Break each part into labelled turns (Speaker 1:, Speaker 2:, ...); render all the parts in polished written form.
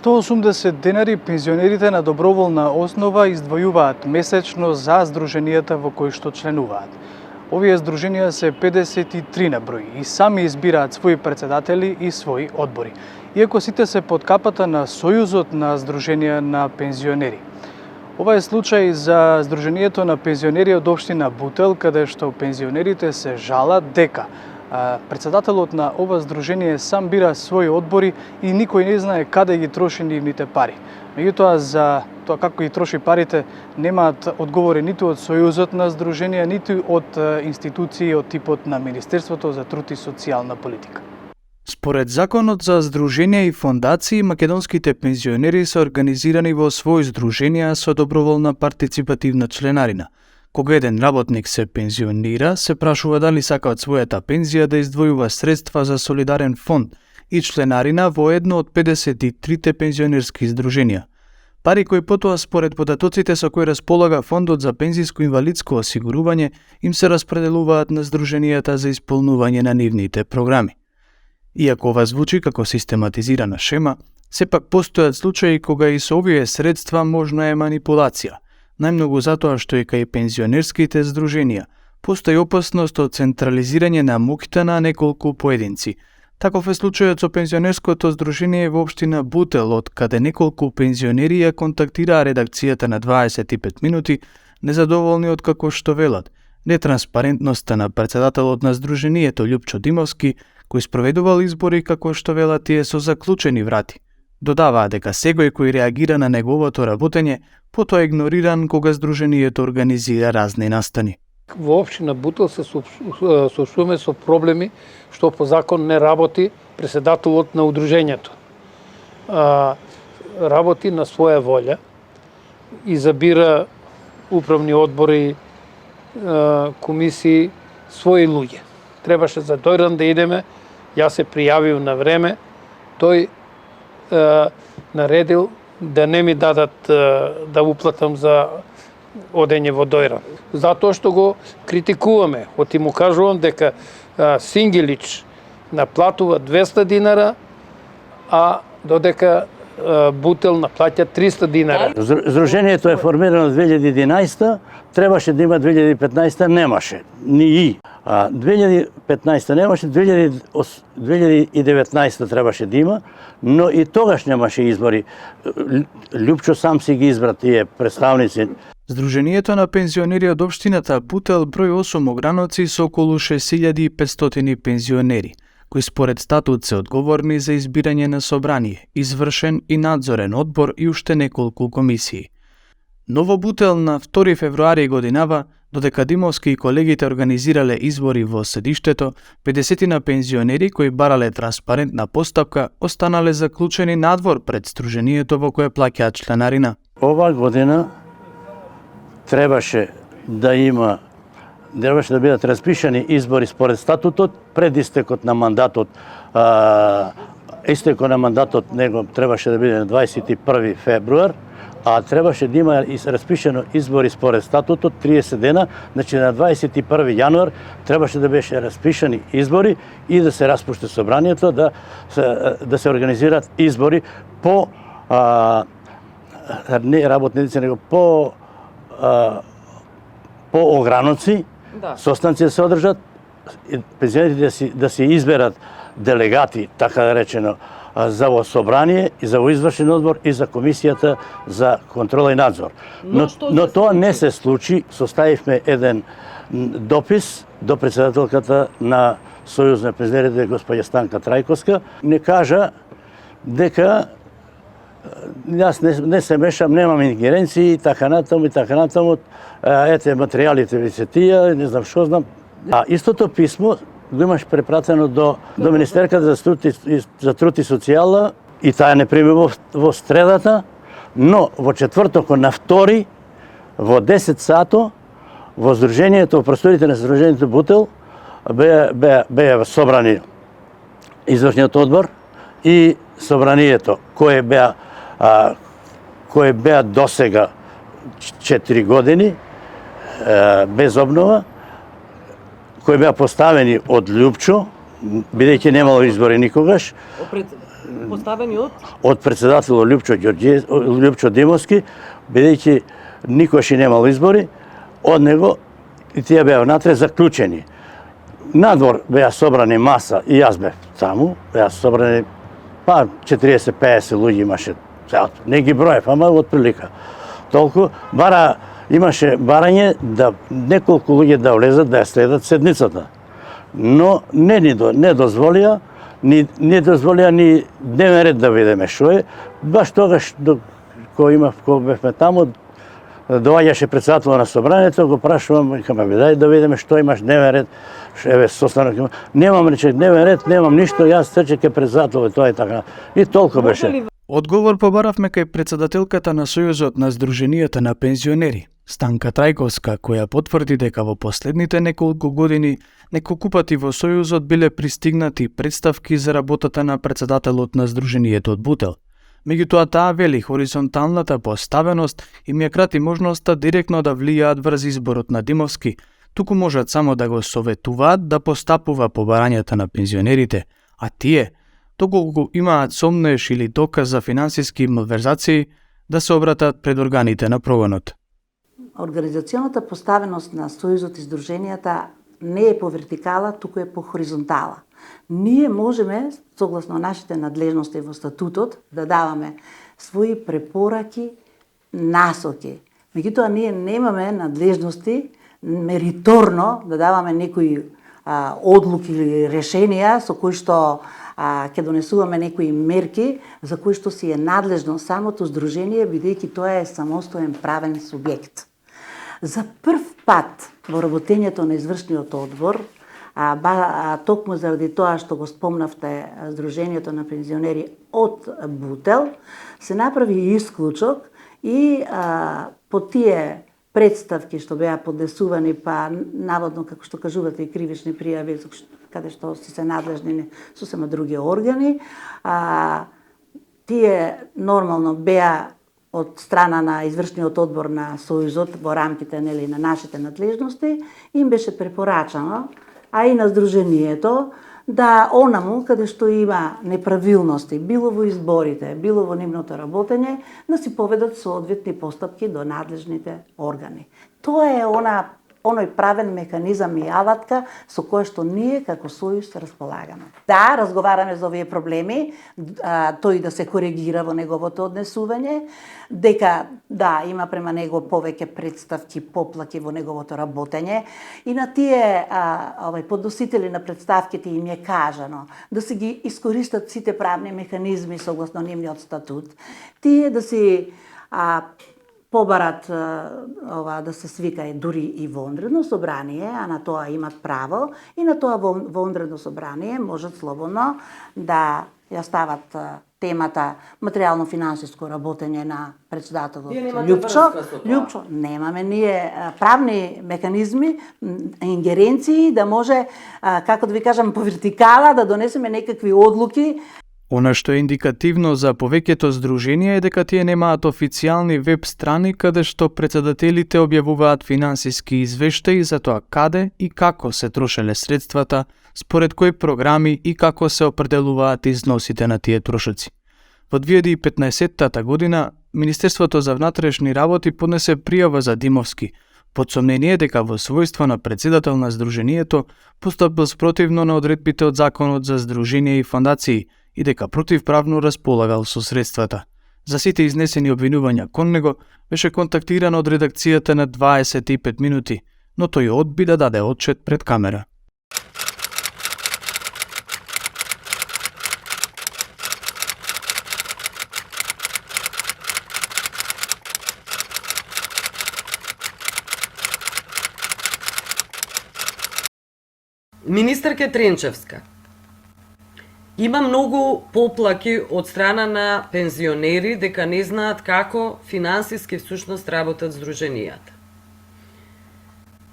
Speaker 1: 180 денари пензионерите на доброволна основа издвојуваат месечно за здруженијата во кои што членуваат. Овие здруженија се 53 на број и сами избираат своји претседатели и своји одбори, иако сите се под капата на Сојузот на здруженија на пензионери. Ова е случај за Здруженијето на пензионери од општина Бутел, каде што пензионерите се жалат дека претседателот на ова здружение сам бира своји одбори и никој не знае каде ги троши нивните пари. Меѓутоа, за тоа како ги троши парите немаат одговори ниту од Сојузот на здруженија, ниту од институции од типот на Министерството за труд и социјална политика.
Speaker 2: Според Законот за здруженија и фондации, македонските пензионери се организирани во своји здруженија со доброволна партиципативна членарина. Кога еден работник се пензионира, се прашува дали сака од својата пензија да издвојува средства за солидарен фонд и членарина во едно од 53 пензионерски здруженија. Пари кои потоа според податоците со кои располага Фондот за пензиско-инвалидско осигурување им се распределуваат на здруженијата за исполнување на нивните програми. Иако ова звучи како систематизирана шема, сепак постојат случаи кога и со овие средства можна е манипулација. Најмногу затоа што и кај пензионерските здруженија постои опасност од централизирање на моќта на неколку поединци. Таков е случајот со пензионерското здружение во општина Бутел, од каде неколку пензионери ја контактираа редакцијата на 25 минути, незадоволни од како што велат нетранспарентноста на претседателот на здружението Љупчо Димовски, кој спроведувал избори како што велат тие со заклучени врати. Додаваа дека секој кој реагира на неговото работење, потоа игнориран кога здружението организира разни настани.
Speaker 3: Во општина Бутел се соочуваме со проблеми што по закон не работи претседателот на удружењето. Работи на своја волја, изабира управни одбори, комисии, своји луѓе. Требаше за тој ран да идеме, јас се пријавив на време, тој наредил да не ми дадат да уплатам за одење во Дојран. Затоа што го критикуваме, оти му кажувам дека Сингелич наплатува 200 динара, а додека Бутел наплаќа 300 динара.
Speaker 4: Здружението е формирано 2011, требаше да има 2015, немаше. Ни 2015 немаше, 2019 требаше да има, но и тогаш немаше избори. Љупчо сам си ги избра тие представници.
Speaker 2: Здруженијето на пензионери од општината Бутел број 8 ограноци со околу 6500 пензионери, кои според статут се одговорни за избирање на собрание, извршен и надзорен одбор и уште неколку комисии. Но во Бутел на 2 февруари годинава, додека Димовски и колегите организирале избори во седиштето, 50 на пензионери кои барале транспарентна постапка останале заклучени надвор пред здружението во кое плаќаат членарина.
Speaker 4: Ова година требаше да бидат распишани избори според статутот пред истекот на мандатот. Истекот на мандатот него требаше да биде на 21 февруар, а требаше да има и распишено избори според статутот 30 дена, значи на 21 јануар требаше да беше распишани избори и да се распушти собранието, да се организираат избори по не работници, него по ограноци, состанци да се одржат, пензионерите да се изберат делегати, така да речено, за во собрание и за во извршен одбор и за комисијата за контрола и надзор. Но тоа не се случи. Составивме еден допис до претседателката на Сојуз на пензионерите, господја Станка Трајковска. Не кажа дека јас не се мешам, немам ингеренции и така натаму, ете материјалите ви се тие, не знам што знам. А истото писмо го имаш препратено до Министерката за труд и социјала и таа не прими во средата, но во четвртокот на 2 во 10 сато во здружението, во просториите на здружението Бутел беа собрани извршниот одбор и собранието кое беа досега 4 години без обнова, кои беа поставени од Љупчо, бидејќи немало избори никогаш,
Speaker 5: Поставени
Speaker 4: од председател Лјупчо Димовски, бидејќи никош немал избори, од него и тие беа внатре заклучени. Надвор беа собрани маса и јас бев таму, беа собрани 40-50 луѓе имаше. Не ги броев, ама од прилика. Толку имаше барање да неколку луѓе да влезат да ја следат седницата. Но не дозволија, не дозволија ни дневен ред да видиме што е. Баш тогаш кога бевме таму, доаѓаше председател на собранието, го прашувам, викаме, дај да видиме што имаш дневен ред. Еве состанок. Немам рече дневен ред, немам ништо, јас трче ке председател, тоа е така. И толку беше.
Speaker 2: Одговор побаравме кај председателката на Сојузот на Сдруженијата на пензионери, Станка Трајковска, која потврди дека во последните неколку години неколку пати во Сојузот биле пристигнати представки за работата на председателот на Сдруженијето од Бутел. Меѓутоа, таа вели хоризонталната поставеност им ја крати можноста директно да влијаат врз изборот на Димовски, туку можат само да го советуваат да постапува по барањата на пензионерите, а тие, доколку имаат сомнеш или доказ за финансиски малверзации, да се обратат пред органите на прогонот.
Speaker 6: Организационата поставеност на Сојузот и Сдруженијата не е по вертикала, туку е по хоризонтала. Ние можеме, согласно нашите надлежности во статутот, да даваме своји препораки, насоки. Меѓутоа, ние немаме надлежности мериторно да даваме некои одлуки или решенија со кои што ќе донесуваме некои мерки за кои што си е надлежно самото здружение, бидејќи тоа е самостоен правен субјект. За прв пат во работењето на извршниот одбор, токму заради тоа што го спомнавте Сдруженијето на пензионери од Бутел, се направи исклучок и по тие представки што беа поднесувани, па наводно, како што кажувате, и кривични пријави, каде што си се надлежни сосема други органи, тие нормално беа од страна на извршниот одбор на Сојузот во рамките на нашите надлежности, им беше препорачано, а и на Сдруженијето, да онаму каде што има неправилности, било во изборите, било во нивното работење, да си поведат соодветни постапки до надлежните органи. Тоа е оној правен механизам и алатка со кој што ние како Сојуз располагаме. Да, разговараме за овие проблеми, тој да се коригира во неговото однесување, дека да, има према него повеќе представки, поплаки во неговото работење и на тие подносители на представките им е кажано да се ги искористат сите правни механизми согласно нивниот статут, тие да си побарат да се свика дури и вонредно собрание, а на тоа имат право и на тоа вонредно собрание можат слободно да ја стават темата материјално-финансиско работење на председателот Лјупчо. Немаме ние правни механизми, ингеренции да може, како да ви кажам, по вертикала да донесеме некакви одлуки.
Speaker 2: Она што е индикативно за повеќето здруженија е дека тие немаат официјални веб страни каде што председателите објавуваат финансиски извештаи за тоа каде и како се трошеле средствата, според кои програми и како се определуваат износите на тие трошоци. Во 2015 година Министерството за внатрешни работи поднесе пријава за Димовски, под сомнение дека во својство на председател на здруженијето постапил спротивно на одредбите од Законот за здруженија и фондации и дека противправно располагал со средствата. За сите изнесени обвинувања кон него беше контактиран од редакцијата на 25 минути, но тој одби да даде отчет пред камера.
Speaker 5: Министерке Тренчевска, има многу поплаки од страна на пензионери дека не знаат како финансиски всушност работат здруженијата.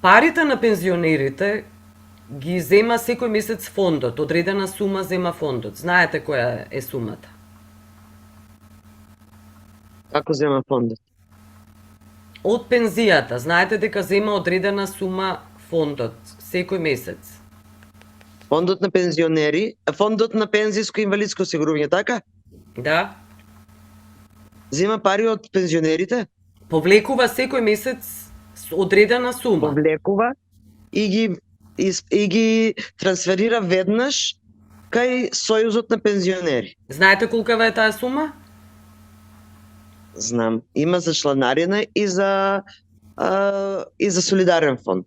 Speaker 5: Парите на пензионерите ги зема секој месец фондот, одредена сума зема фондот. Знаете која е сумата?
Speaker 7: Како зема фондот?
Speaker 5: Од пензијата, знаете дека зема одредена сума фондот секој месец.
Speaker 7: Фондот на пензионери, фондот на пензijско и инвалидско осигурување, така?
Speaker 5: Да.
Speaker 7: Зема пари од пензионерите,
Speaker 5: Повлекува секој месец одредена сума.
Speaker 7: повлекува и ги трансферира веднаш кај Сојузот на пензионери.
Speaker 5: Знаете колкава е таа сума?
Speaker 7: Знам, има за чланарина и за солидарен фонд.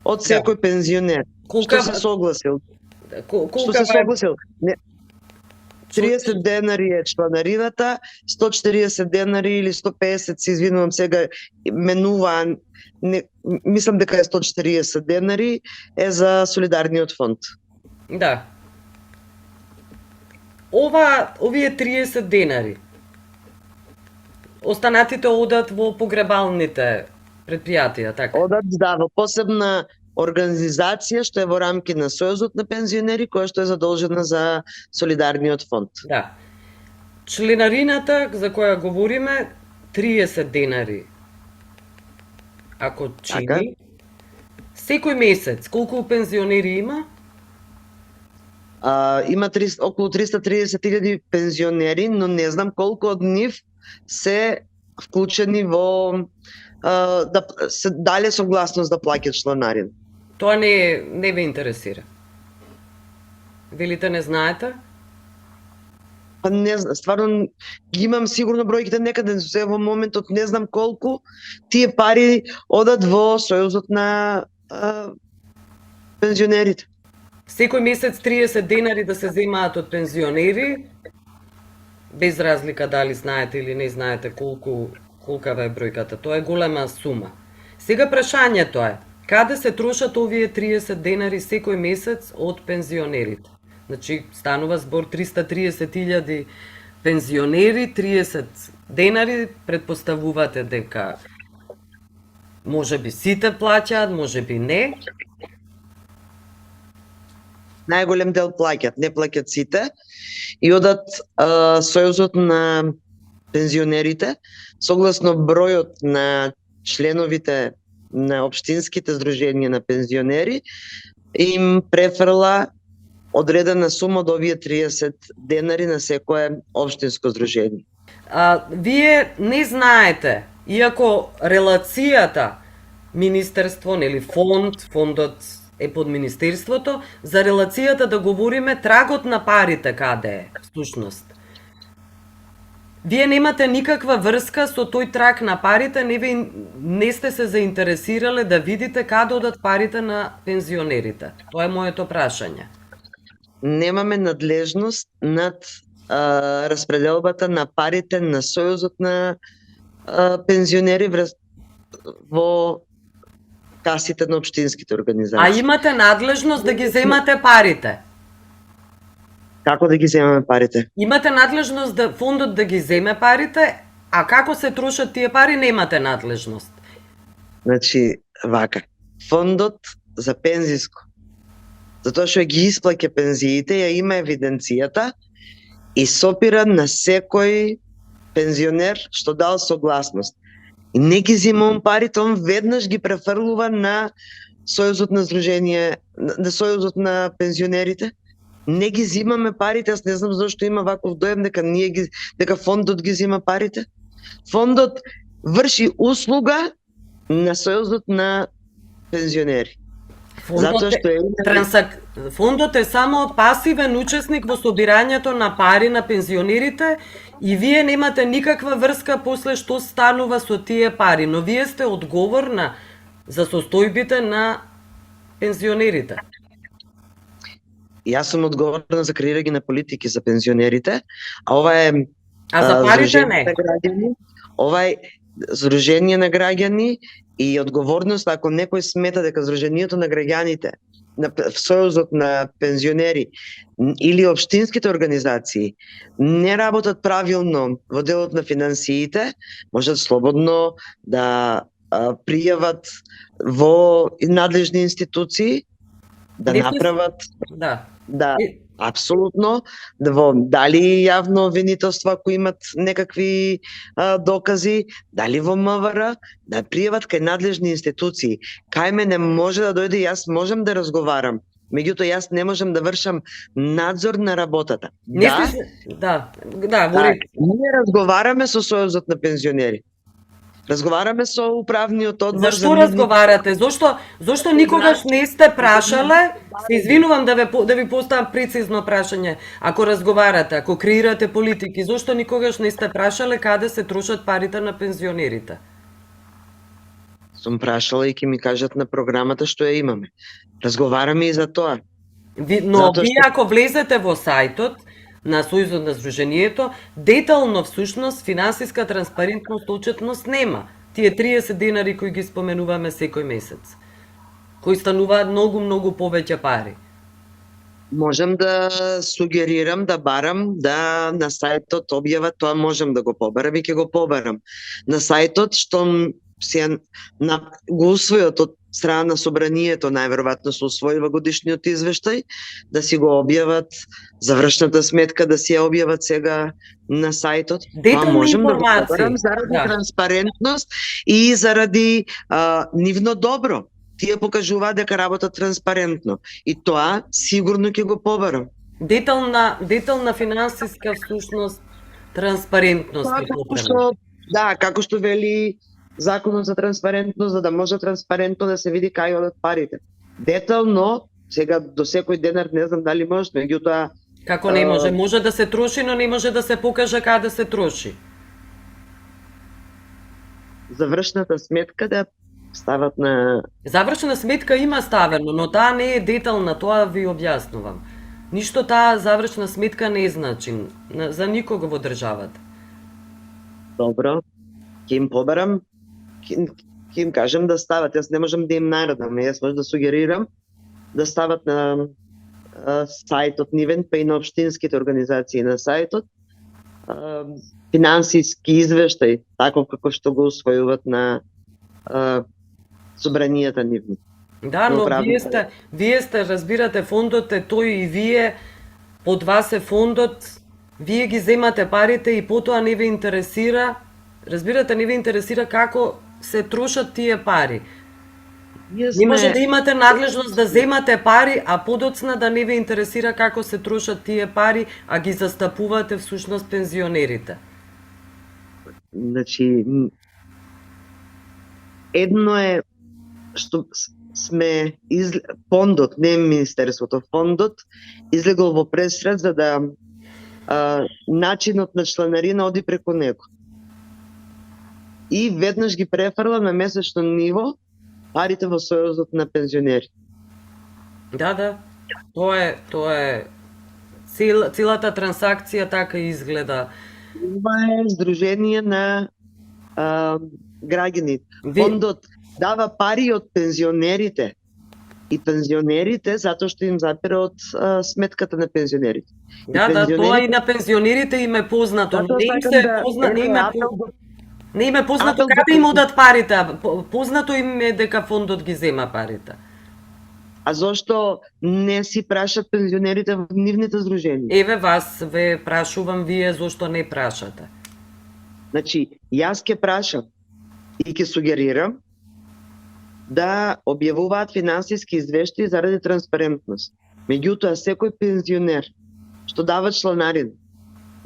Speaker 7: Од секој пензионер. Што се согласил? Што се
Speaker 5: Колкава е?
Speaker 7: согласил? Не. 30 денари е чланарината, 140 денари или 150, се извинувам сега, менуваа, мислам дека е 140 денари, е за солидарниот фонд.
Speaker 5: Да. Овие 30 денари, останатите одат во погребалните предпријатија, така?
Speaker 7: Одат, да, во посебна организација што е во рамки на Сојузот на пензионери, која што е задолжена за солидарниот фонд.
Speaker 5: Да. Членарината за која говориме 30 денари. Ако чини,
Speaker 7: Така.
Speaker 5: секој месец колку пензионери има?
Speaker 7: Има околу 330.000 пензионери, но не знам колку од нив се вклучени во да се дале согласност да плаќаат чланарина.
Speaker 5: Тоа не ве интересира. Велите не знаете?
Speaker 7: Па не знам, стварно ги имам сигурно бројките некаде, се во моментот не знам колку тие пари одат во Сојузот на пензионерите.
Speaker 5: Секој месец 30 денари да се земаат од пензионери, без разлика дали знаете или не знаете колкава е бројката. Тоа е голема сума. Сега прашањето е, каде се трошат овие 30 денари секој месец од пензионерите? Значи, станува збор 330.000 пензионери, 30 денари, предпоставувате дека може би сите плаќаат, може би не.
Speaker 7: Најголем дел плаќаат, не плаќаат сите и одат Сојузот на пензионерите согласно бројот на членовите на општинските здруженија на пензионери им префрла одредена сума од овие 30 денари на секое општинско здружение.
Speaker 5: Вие не знаете, иако релацијата министерство, нели фондот е под министерството, за релацијата да говориме трагот на парите каде е, всушност. Вие немате никаква врска со тој траг на парите, не сте се заинтересирале да видите каде одат парите на пензионерите. Тоа е моето прашање.
Speaker 7: Немаме надлежност над распределбата на парите на Сојузот на пензионери во касите на општинските организации.
Speaker 5: А имате надлежност да ги земате парите?
Speaker 7: Како да ги земаме парите?
Speaker 5: Имате надлежност да фондот да ги земе парите, а како се трошат тие пари немате надлежност.
Speaker 7: Значи, вака, фондот за пензиско, затоа што ги исплаќа пензиите, ја има евиденцијата и сопира на секој пензионер што дал согласност. И не ги зема парите, он веднаш ги префрлува на Сојузот на здружение, на Сојузот на пензионерите. Не ги зимаме парите, аз не знам зашто има ваков доем дека фондот ги зима парите. Фондот врши услуга на Сојузот на пензионери.
Speaker 5: Фондот е само пасивен учесник во собирањето на пари на пензионерите и вие немате никаква врска после што станува со тие пари, но вие сте одговорна за состојбите на пензионерите.
Speaker 7: Јас сум одговорна за креирање на политики за пензионерите, а ова е
Speaker 5: за парите не.
Speaker 7: Ова е здружение на граѓани и одговорност ако некој смета дека здружението на граѓаните на Сојузот на пензионери или општинските организации не работат правилно во делот на финансиите, можат слободно да пријават во надлежни институции, да направат да апсолутно, дали јавно обвинителство ако имат некакви докази, дали во МВР, да пријават кај надлежни институции. Кај мене може да дојде, јас можам да разговарам Меѓутоа јас не можам да вршам надзор на работата.
Speaker 5: Не
Speaker 7: Да,
Speaker 5: да, во ред.
Speaker 7: ние разговараме со Сојузот на пензионери. Разговараме со управниот одбор.
Speaker 5: Зашто разговарате? Зошто никогаш не сте прашале? Се извинувам да ви поставам прецизно прашање. Ако разговарате, ако креирате политики, зошто никогаш не сте прашале каде се трошат парите на пензионерите?
Speaker 7: Сум прашала и ќе ми кажат на програмата што ја имаме. Разговараме и за тоа.
Speaker 5: Но
Speaker 7: Затоа
Speaker 5: вие ако влезете во сајтот на Сојузот на Сдруженијето, детално всушност финансиска транспарентност, отчетност нема. Тие 30 денари кои ги споменуваме секој месец, кои стануваат многу повеќе пари.
Speaker 7: Можам да сугерирам, да барам да на сајтот објават, тоа можам да го побарам и ќе го побарам. На сајтот што го усвојот од страна на собранието, најверојатно се усвојува годишниот извештај, да си го објават завршната сметка, да си ја објават сега на сајтот.
Speaker 5: Детални
Speaker 7: можам да го
Speaker 5: информации.
Speaker 7: побарам заради транспарентност и заради нивно добро. Тие покажуваат дека работат транспарентно. И тоа сигурно ќе го побарам.
Speaker 5: Детална финансиска всушност транспарентност.
Speaker 7: Како што вели Законот за транспарентност, за да може транспарентно да се види кај одат парите. Детално, сега до секој денар не знам дали може, меѓутоа
Speaker 5: Како не може? Може да се троши, но не може да се покаже каде се троши.
Speaker 7: завршната сметка да стават на...
Speaker 5: Завршна сметка има ставено, но таа не е детална, тоа ви објаснувам. Ништо таа завршна сметка не значи за никого во државата.
Speaker 7: Добро, ќе им побарам, ќе им кажам да стават. Јас не можам да им наредам, јас можам да сугерирам да стават на сајтот нивен, па и на општинските организации на сајтот, финансиски извештај, таков како што го усвојуваат на собранијата нивни.
Speaker 5: Да, но вие сте, разбирате, фондот е тој и вие, под вас е фондот, вие ги земате парите и потоа не ве интересира, разбирате, не ве интересира како се трошат тие пари. Не може да имате надлежност да земате пари, а подоцна да не ве интересира како се трошат тие пари, а ги застапувате всушност пензионерите.
Speaker 7: Значи, едно е што сме фондот, не министерството, фондот излегол во пресред за да начинот на чланарина оди преку него. И веднаш ги префрла на месечно ниво парите во Сојузот на пензионери.
Speaker 5: Да. Тоа е целата трансакција така изгледа.
Speaker 7: Ова е здружение на граѓаните. Фондот дава пари од пензионерите. И пензионерите затоа што им запира од сметката на пензионерите.
Speaker 5: Да, тоа и на пензионерите им е познато, но не им е познато каде им одат парите, познато им е дека фондот ги зема парите.
Speaker 7: А зошто не си прашат пензионерите во нивните здруженија?
Speaker 5: Еве вас ве прашувам, вие зошто не прашате?
Speaker 7: Значи, јас ќе прашам и ќе сугерирам да објавуваат финансиски извештаи заради транспарентност. Меѓутоа, секој пензионер што дава чланарин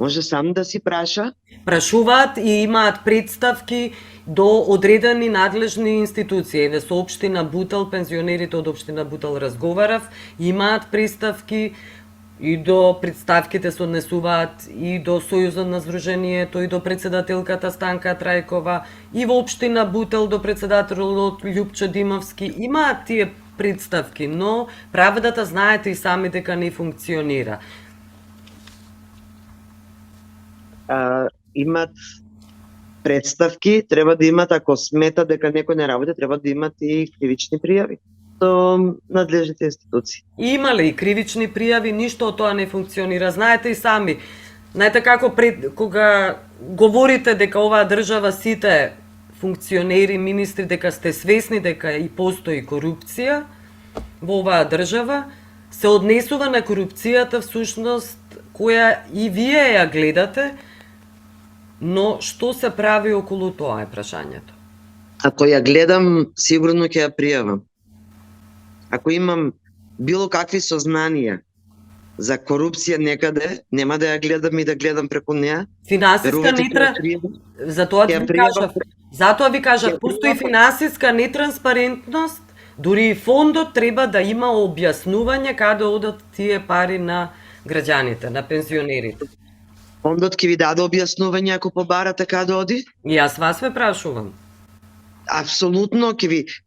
Speaker 7: може сам да си праша.
Speaker 5: Прашуваат и имаат представки до одредени надлежни институции. Еве со општина Бутел, пензионерите од општина Бутел разговарав, имаат представки и до представките се однесуваат и до Сојузот на Сдруженијето и до председателката Станка Трајкова и во општина Бутел до председателот Љупчо Димовски. Имаат тие представки, но правдата знаете и сами дека не функционира.
Speaker 7: Имат представки, треба да имат, ако смета дека некој не работи, треба да имат и кривични пријави до надлежните институции.
Speaker 5: Имале и кривични пријави, ништо од тоа не функционира. Знаете и сами, знаете како кога говорите дека оваа држава сите функционери, министри, дека сте свесни дека и постои корупција во оваа држава, се однесува на корупцијата всушност која и вие ја гледате, но што се прави околу тоа е прашањето.
Speaker 7: Ако ја гледам, сигурно ќе ја пријавам. Ако имам било какви сознанија за корупција некаде, нема да ја гледам и да гледам преку неа.
Speaker 5: Финансиска затоа
Speaker 7: ќе
Speaker 5: ви
Speaker 7: пријавам.
Speaker 5: кажав, затоа ви кажав,
Speaker 7: Ќе
Speaker 5: постои
Speaker 7: пријавам.
Speaker 5: финансиска нетранспарентност, дури и фондот треба да има објаснување каде одат тие пари на граѓаните, на пензионерите.
Speaker 7: Фондот ќе ви даде објаснување ако побарате каде оди?
Speaker 5: И јас вас ве прашувам.
Speaker 7: Апсолутно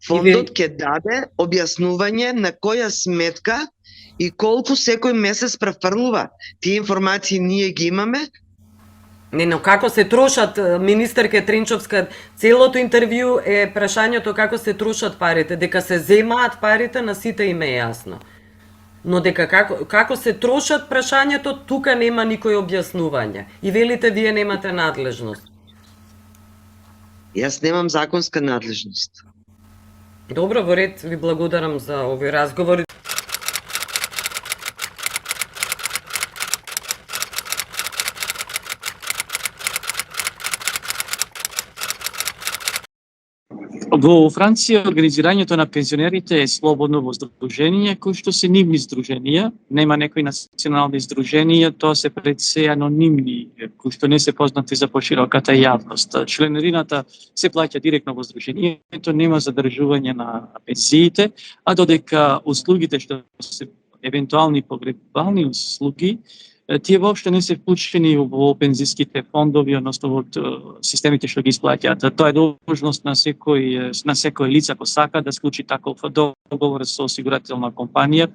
Speaker 7: фондот ќе даде објаснување на која сметка и колку секој месец префрлува. Тие информации ние ги имаме.
Speaker 5: Не, но како се трошат, министерка Тренчовска, целото интервју е прашањето како се трошат парите, дека се земаат парите на сите им е јасно. Но дека како се трошат прашањето, тука нема никој објаснување. И велите вие немате надлежност.
Speaker 7: Јас немам законска надлежност.
Speaker 5: Добро, во ред, ви благодарам за овој разговор.
Speaker 8: Во Франција организирањето на пензионерите е слободно во здруженија кои што се нивни здруженија, нема некои национални здруженија, тоа се пред се анонимни, кои што не се познати за пошироката јавност. Членарината се плаќа директно во здружението, нема задржување на пензиите, а додека услугите што се евентуални погребални услуги, тие воопшто не се вклучени во пензиските фондови, односно во системите што ги исплаќаат. Тоа е должност на секој лице ако сака да склучи таков договор со осигурателна компанија.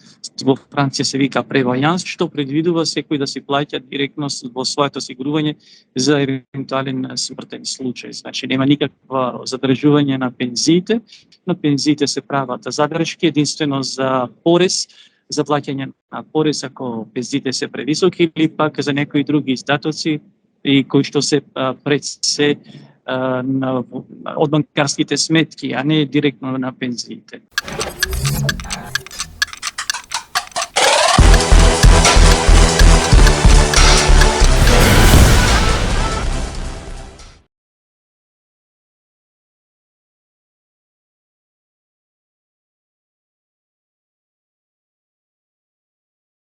Speaker 8: Во Франција се вика превојанс, што предвидува секој да си плаќа директно во своето осигурување за евентуален смртен случај. Значи нема никакво задржување на пензиите. На пензиите се прават задршки единствено за порез, за плаќање на порез ако пензиите се превисоки или пак за некои други издатоци и кои што се пред се од банкарските сметки, а не директно на пензиите.